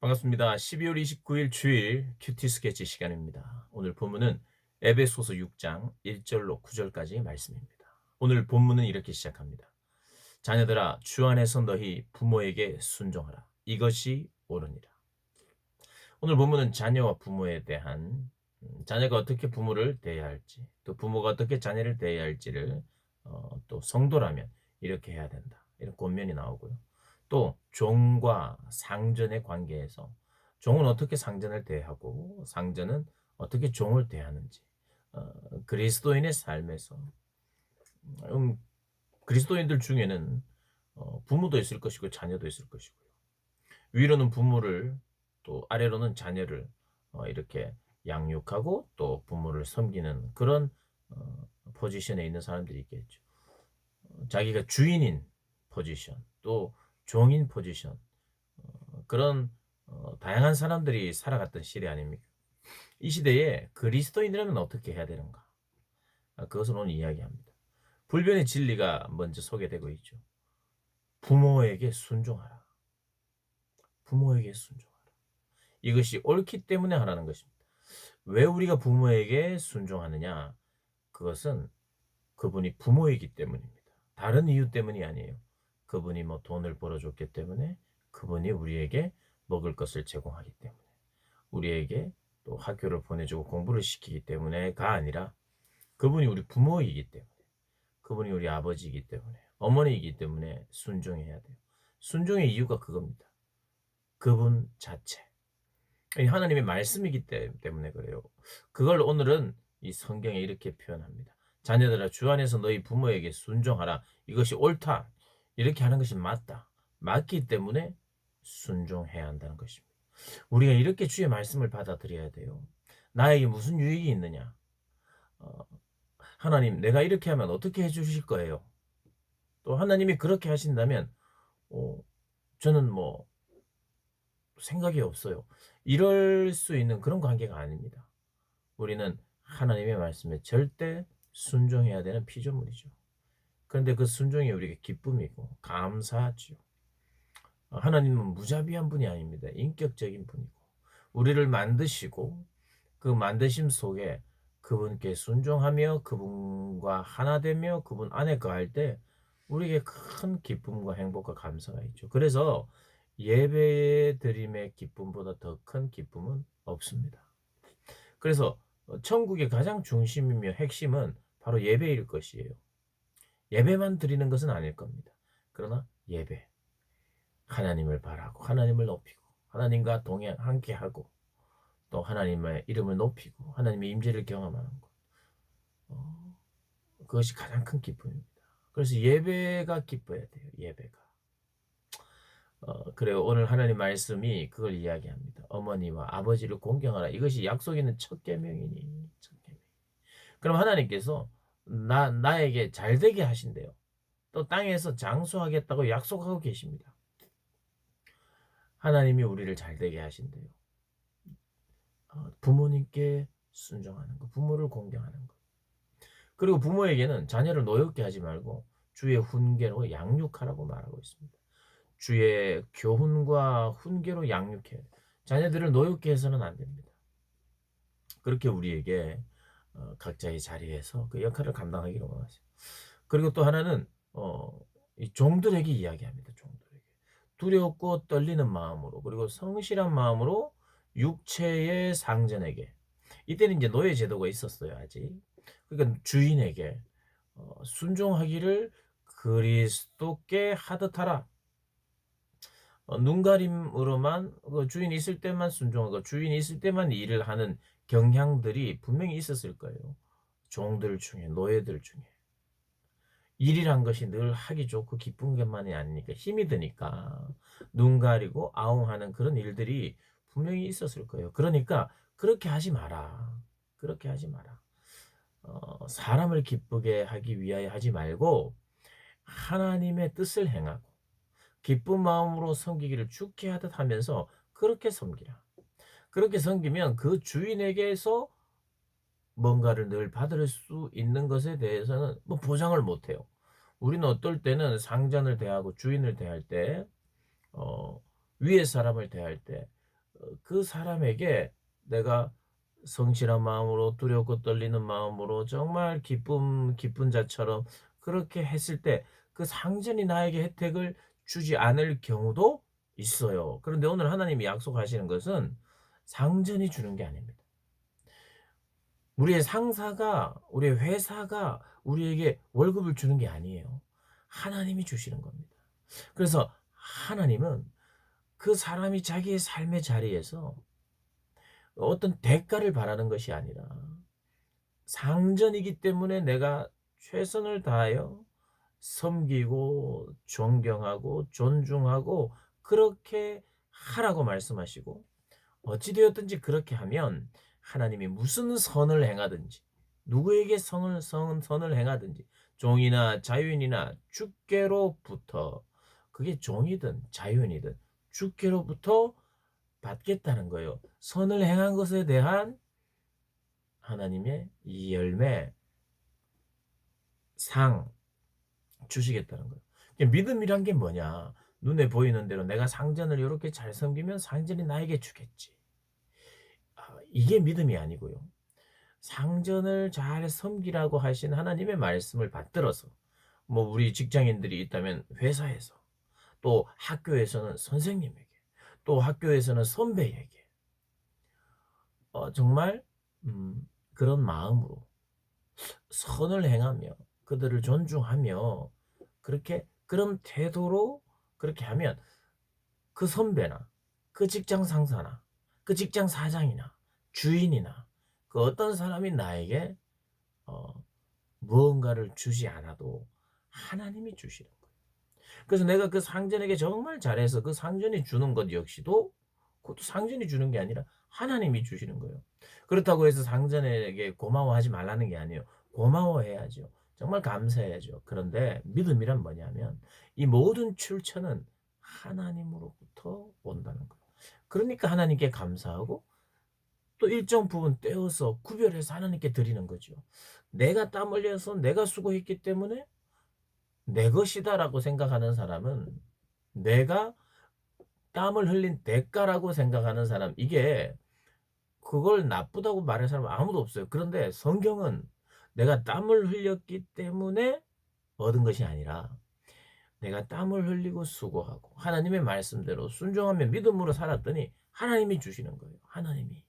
반갑습니다. 12월 29일 주일 큐티 스케치 시간입니다. 오늘 본문은 에베소서 6장 1절로 9절까지 말씀입니다. 오늘 본문은 이렇게 시작합니다. 자녀들아 주 안에서 너희 부모에게 순종하라. 이것이 옳으니라. 오늘 본문은 자녀와 부모에 대한 자녀가 어떻게 부모를 대해야 할지, 또 부모가 어떻게 자녀를 대해야 할지를 또 성도라면 이렇게 해야 된다. 이런 권면이 나오고요. 또 종과 상전의 관계에서 종은 어떻게 상전을 대하고 상전은 어떻게 종을 대하는지, 그리스도인의 삶에서 음, 그리스도인들 중에는 부모도 있을 것이고 자녀도 있을 것이고요. 위로는 부모를 또 아래로는 자녀를 이렇게 양육하고 또 부모를 섬기는 그런 포지션에 있는 사람들이 있겠죠. 자기가 주인인 포지션 또 종인 포지션, 그런 다양한 사람들이 살아갔던 시대 아닙니까? 이 시대에 그리스도인이라면 어떻게 해야 되는가? 그것을 오늘 이야기합니다. 불변의 진리가 먼저 소개되고 있죠. 부모에게 순종하라. 부모에게 순종하라. 이것이 옳기 때문에 하라는 것입니다. 왜 우리가 부모에게 순종하느냐? 그것은 그분이 부모이기 때문입니다. 다른 이유 때문이 아니에요. 그분이 뭐 돈을 벌어줬기 때문에, 그분이 우리에게 먹을 것을 제공하기 때문에, 우리에게 또 학교를 보내주고 공부를 시키기 때문에가 아니라, 그분이 우리 부모이기 때문에, 그분이 우리 아버지이기 때문에, 어머니이기 때문에 순종해야 돼요. 순종의 이유가 그겁니다. 그분 자체. 하나님의 말씀이기 때문에 그래요. 그걸 오늘은 이 성경에 이렇게 표현합니다. 자녀들아 주 안에서 너희 부모에게 순종하라. 이것이 옳다. 이렇게 하는 것이 맞다. 맞기 때문에 순종해야 한다는 것입니다. 우리가 이렇게 주의 말씀을 받아들여야 돼요. 나에게 무슨 유익이 있느냐? 어, 하나님, 내가 이렇게 하면 어떻게 해주실 거예요? 또 하나님이 그렇게 하신다면, 어, 저는 뭐 생각이 없어요. 이럴 수 있는 그런 관계가 아닙니다. 우리는 하나님의 말씀에 절대 순종해야 되는 피조물이죠. 그런데 그 순종이 우리에게 기쁨이고 감사하지요. 하나님은 무자비한 분이 아닙니다. 인격적인 분이고 우리를 만드시고 그 만드심 속에 그분께 순종하며 그분과 하나 되며 그분 안에 거할 때 우리에게 큰 기쁨과 행복과 감사가 있죠. 그래서 예배 드림의 기쁨보다 더 큰 기쁨은 없습니다. 그래서 천국의 가장 중심이며 핵심은 바로 예배일 것이에요. 예배만 드리는 것은 아닐 겁니다. 그러나 예배, 하나님을 바라고 하나님을 높이고 하나님과 동행 함께하고 또 하나님의 이름을 높이고 하나님의 임재를 경험하는 것, 그것이 가장 큰 기쁨입니다. 그래서 예배가 기뻐야 돼요. 예배가. 그래요. 오늘 하나님 말씀이 그걸 이야기합니다. 어머니와 아버지를 공경하라. 이것이 약속 있는 첫 계명이니. 첫 계명. 그럼 하나님께서 나에게 잘 되게 하신대요. 또 땅에서 장수하겠다고 약속하고 계십니다. 하나님이 우리를 잘 되게 하신대요. 부모님께 순종하는 것, 부모를 공경하는 것. 그리고 부모에게는 자녀를 노엽게 하지 말고 주의 훈계로 양육하라고 말하고 있습니다. 주의 교훈과 훈계로 양육해. 자녀들을 노엽게 해서는 안 됩니다. 그렇게 우리에게 각자의 자리에서 그 역할을 감당하기를 원하세요. 그리고 또 하나는 이 종들에게 이야기합니다. 종들에게 두렵고 떨리는 마음으로 그리고 성실한 마음으로 육체의 상전에게, 이때는 이제 노예 제도가 있었어요 아직. 그러니까 주인에게 순종하기를 그리스도께 하듯 하라. 눈가림으로만 주인이 있을 때만 순종하고 주인이 있을 때만 일을 하는 경향들이 분명히 있었을 거예요. 종들 중에, 노예들 중에. 일이란 것이 늘 하기 좋고 기쁜 것만이 아니니까 힘이 드니까 눈 가리고 아웅하는 그런 일들이 분명히 있었을 거예요. 그러니까 그렇게 하지 마라. 그렇게 하지 마라. 사람을 기쁘게 하기 위하여 하지 말고 하나님의 뜻을 행하고 기쁜 마음으로 섬기기를 주께 하듯 하면서 그렇게 섬기라. 그렇게 섬기면 그 주인에게서 뭔가를 늘 받을 수 있는 것에 대해서는 뭐 보장을 못 해요. 우리는 어떨 때는 상전을 대하고 주인을 대할 때, 어, 위의 사람을 대할 때, 그 사람에게 내가 성실한 마음으로 두렵고 떨리는 마음으로 정말 기쁜 자처럼 그렇게 했을 때 그 상전이 나에게 혜택을 주지 않을 경우도 있어요. 그런데 오늘 하나님이 약속하시는 것은 상전이 주는 게 아닙니다. 우리의 상사가 우리의 회사가 우리에게 월급을 주는 게 아니에요. 하나님이 주시는 겁니다. 그래서 하나님은 그 사람이 자기의 삶의 자리에서 어떤 대가를 바라는 것이 아니라 상전이기 때문에 내가 최선을 다하여 섬기고 존경하고 존중하고 그렇게 하라고 말씀하시고 어찌 되었든지 그렇게 하면 하나님이 무슨 선을 행하든지 누구에게 선을 행하든지 종이나 자유인이나 주께로부터 그게 종이든 자유인이든 주께로부터 받겠다는 거예요. 선을 행한 것에 대한 하나님의 이 열매, 상 주시겠다는 거예요. 믿음이란 게 뭐냐? 눈에 보이는 대로 내가 상전을 이렇게 잘 섬기면 상전이 나에게 주겠지. 이게 믿음이 아니고요. 상전을 잘 섬기라고 하신 하나님의 말씀을 받들어서 뭐 우리 직장인들이 있다면 회사에서 또 학교에서는 선생님에게 또 학교에서는 선배에게 정말 그런 마음으로 선을 행하며 그들을 존중하며 그렇게 그런 태도로 그렇게 하면 그 선배나 그 직장 상사나 그 직장 사장이나 주인이나 그 어떤 사람이 나에게 어 무언가를 주지 않아도 하나님이 주시는 거예요. 그래서 내가 그 상전에게 정말 잘해서 그 상전이 주는 것 역시도 그것도 상전이 주는 게 아니라 하나님이 주시는 거예요. 그렇다고 해서 상전에게 고마워하지 말라는 게 아니에요. 고마워해야죠. 정말 감사해야죠. 그런데 믿음이란 뭐냐면 이 모든 출처는 하나님으로부터 온다는 거예요. 그러니까 하나님께 감사하고 또 일정 부분 떼어서 구별해서 하나님께 드리는 거죠. 내가 땀 흘려서 내가 수고했기 때문에 내 것이다라고 생각하는 사람은 내가 땀을 흘린 대가라고 생각하는 사람 이게 그걸 나쁘다고 말하는 사람은 아무도 없어요. 그런데 성경은 내가 땀을 흘렸기 때문에 얻은 것이 아니라 내가 땀을 흘리고 수고하고 하나님의 말씀대로 순종하며 믿음으로 살았더니 하나님이 주시는 거예요. 하나님이.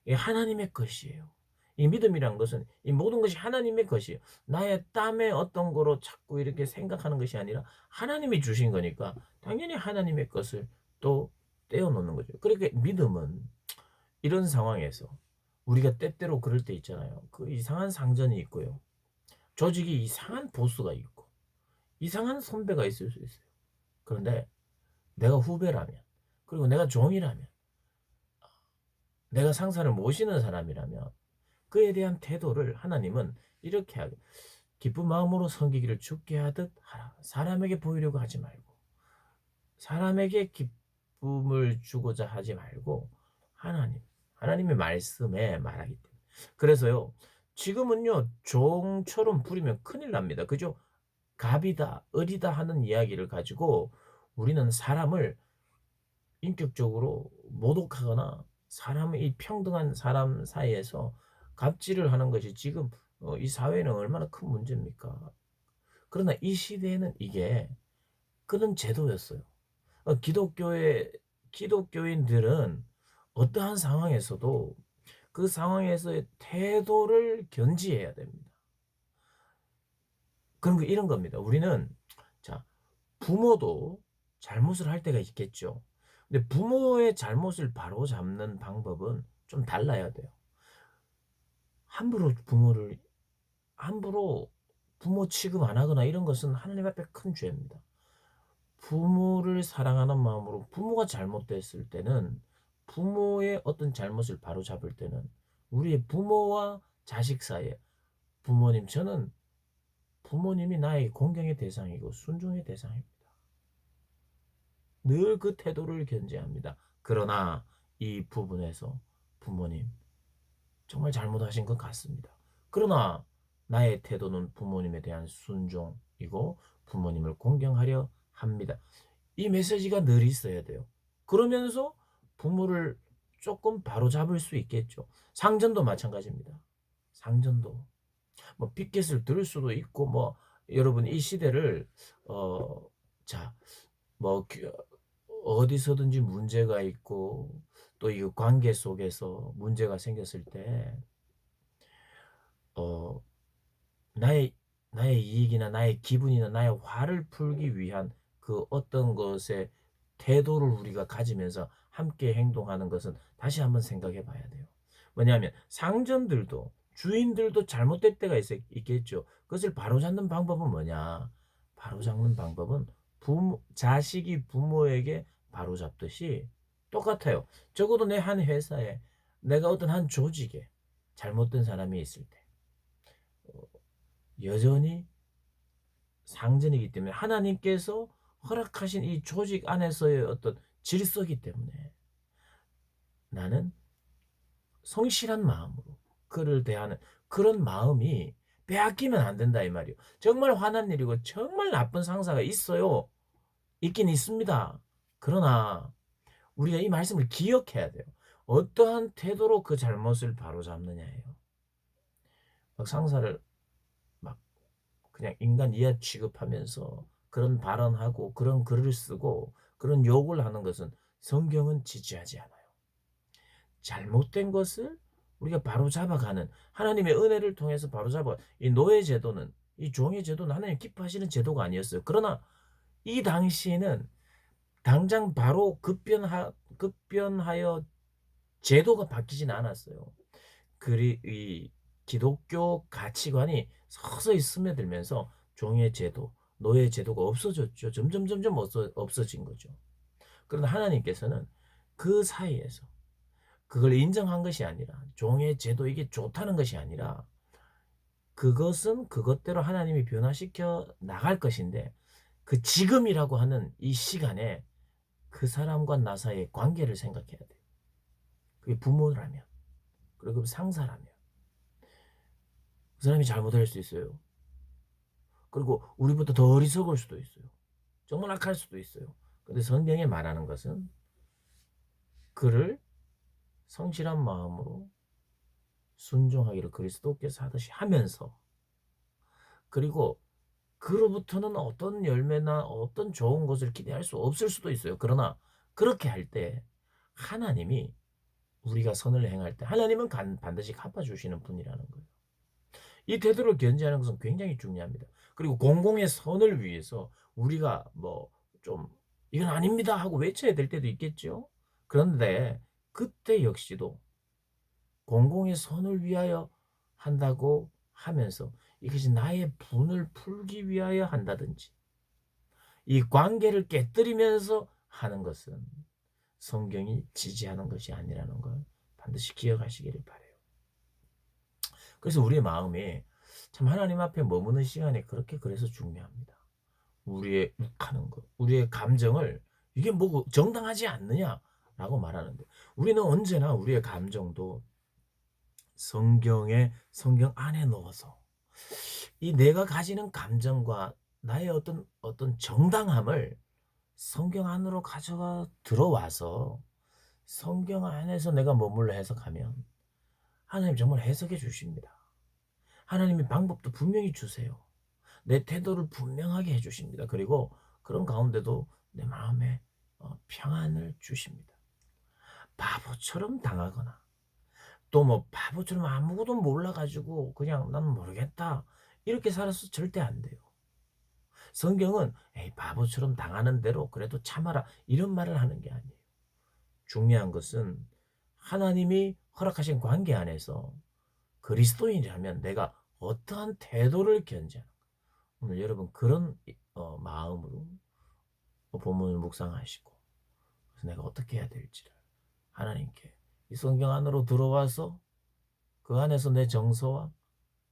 이게 하나님의 것이에요. 이 믿음이란 것은 이 모든 것이 하나님의 것이에요. 나의 땀의 어떤 거로 자꾸 이렇게 생각하는 것이 아니라 하나님이 주신 거니까 당연히 하나님의 것을 또 떼어 놓는 거죠. 그러니까 믿음은 이런 상황에서 우리가 때때로 그럴 때 있잖아요. 그 이상한 상전이 있고요. 조직이 이상한 보스가 있고 이상한 선배가 있을 수 있어요. 그런데 내가 후배라면 그리고 내가 종이라면 내가 상사를 모시는 사람이라면 그에 대한 태도를 하나님은 이렇게 하고 기쁜 마음으로 섬기기를 주께 하듯 하라. 사람에게 보이려고 하지 말고 사람에게 기쁨을 주고자 하지 말고 하나님의 말씀에 말하기 때문에. 그래서요. 지금은요. 종처럼 부리면 큰일 납니다. 그죠? 갑이다, 을이다 하는 이야기를 가지고 우리는 사람을 인격적으로 모독하거나 사람의 이 평등한 사람 사이에서 갑질을 하는 것이 지금 이 사회는 얼마나 큰 문제입니까? 그러나 이 시대에는 이게 그런 제도였어요. 기독교인들은 어떠한 상황에서도 그 상황에서의 태도를 견지해야 됩니다. 그런 거 이런 겁니다. 우리는 자 부모도 잘못을 할 때가 있겠죠. 근데 부모의 잘못을 바로잡는 방법은 좀 달라야 돼요. 함부로 함부로 부모 취급 안 하거나 이런 것은 하나님 앞에 큰 죄입니다. 부모를 사랑하는 마음으로 부모가 잘못됐을 때는 부모의 어떤 잘못을 바로잡을 때는 우리의 부모와 자식 사이에 저는 부모님이 나의 공경의 대상이고 순종의 대상입니다. 늘 그 태도를 견지합니다. 그러나 이 부분에서 부모님 정말 잘못하신 것 같습니다. 그러나 나의 태도는 부모님에 대한 순종이고 부모님을 공경하려 합니다. 이 메시지가 늘 있어야 돼요. 그러면서 부모를 조금 바로잡을 수 있겠죠. 상전도 마찬가지입니다. 상전도 뭐 pitget을 들을 수도 있고 뭐 여러분 이 시대를 어 자 뭐 어디서든지 문제가 있고 또 이 관계 속에서 문제가 생겼을 때 어 나의 나의 이익이나 나의 기분이나 나의 화를 풀기 위한 그 어떤 것의 태도를 우리가 가지면서 함께 행동하는 것은 다시 한번 생각해 봐야 돼요. 뭐냐면 상전들도 주인들도 잘못될 때가 있겠죠. 그것을 바로잡는 방법은 뭐냐? 바로잡는 방법은 부모 자식이 부모에게 바로잡듯이 똑같아요. 적어도 내 한 회사에 내가 어떤 한 조직에 잘못된 사람이 있을 때 어 여전히 상전이기 때문에 하나님께서 허락하신 이 조직 안에서의 어떤 질서이기 때문에 나는 성실한 마음으로 그를 대하는 그런 마음이 빼앗기면 안 된다 이 말이에요. 정말 화난 일이고 정말 나쁜 상사가 있어요. 있긴 있습니다. 그러나 우리가 이 말씀을 기억해야 돼요. 어떠한 태도로 그 잘못을 바로잡느냐예요. 막 상사를 막 그냥 인간 이하 취급하면서 그런 발언하고 그런 글을 쓰고 그런 욕을 하는 것은 성경은 지지하지 않아요. 잘못된 것을 우리가 바로잡아가는 하나님의 은혜를 통해서 바로잡아 이 노예 제도는 이 종의 제도는 하나님 기뻐하시는 제도가 아니었어요. 그러나 이 당시에는 당장 바로 급변하여 제도가 바뀌지는 않았어요. 그리 이 기독교 가치관이 서서히 스며들면서 종의 제도, 노예 제도가 없어졌죠. 점점 없어진 거죠. 그러나 하나님께서는 그 사이에서 그걸 인정한 것이 아니라 종의 제도 이게 좋다는 것이 아니라 그것은 그것대로 하나님이 변화시켜 나갈 것인데 그 지금이라고 하는 이 시간에 그 사람과 나 사이의 관계를 생각해야 돼요. 그게 부모라면 그리고 상사라면 그 사람이 잘못할 수 있어요. 그리고 우리보다 더 어리석을 수도 있어요. 정말 악할 수도 있어요. 근데 성경에 말하는 것은 그를 성실한 마음으로 순종하기를 그리스도께서 하듯이 하면서 그리고 그로부터는 어떤 열매나 어떤 좋은 것을 기대할 수 없을 수도 있어요. 그러나 그렇게 할 때 하나님이 우리가 선을 행할 때 하나님은 반드시 갚아주시는 분이라는 거예요. 이 태도를 견지하는 것은 굉장히 중요합니다. 그리고 공공의 선을 위해서 우리가 뭐 좀 이건 아닙니다 하고 외쳐야 될 때도 있겠죠. 그런데 그때 역시도 공공의 선을 위하여 한다고 하면서 이것이 나의 분을 풀기 위하여 한다든지 이 관계를 깨뜨리면서 하는 것은 성경이 지지하는 것이 아니라는 걸 반드시 기억하시기를 바라요. 그래서 우리의 마음이 참 하나님 앞에 머무는 시간이 그렇게 그래서 중요합니다. 우리의 욱하는 것, 우리의 감정을 이게 뭐 정당하지 않느냐라고 말하는데 우리는 언제나 우리의 감정도 성경 안에 넣어서 이 내가 가지는 감정과 나의 어떤 정당함을 성경 안으로 가져가 들어와서 성경 안에서 내가 머물러 해석하면 하나님 정말 해석해 주십니다. 하나님의 방법도 분명히 주세요. 내 태도를 분명하게 해 주십니다. 그리고 그런 가운데도 내 마음에 평안을 주십니다. 바보처럼 당하거나 또 뭐 바보처럼 아무것도 몰라 가지고 그냥 '나는 모르겠다.' 이렇게 살아서 절대 안 돼요. 성경은 "에이 바보처럼 당하는 대로 그래도 참아라." 이런 말을 하는 게 아니에요. 중요한 것은 하나님이 허락하신 관계 안에서 그리스도인이라면 내가 어떠한 태도를 견지하는가. 오늘 여러분 그런 마음으로 본문을 묵상하시고 그래서 내가 어떻게 해야 될지를 하나님께 이 성경 안으로 들어와서 그 안에서 내 정서와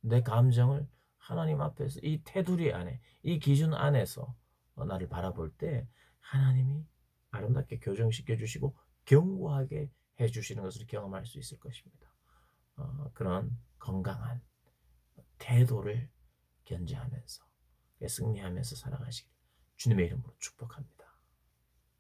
내 감정을 하나님 앞에서 이 테두리 안에 이 기준 안에서 나를 바라볼 때 하나님이 아름답게 교정시켜 주시고 견고하게 해 주시는 것을 경험할 수 있을 것입니다. 그런 건강한 태도를 견지하면서 승리하면서 살아가시길 주님의 이름으로 축복합니다.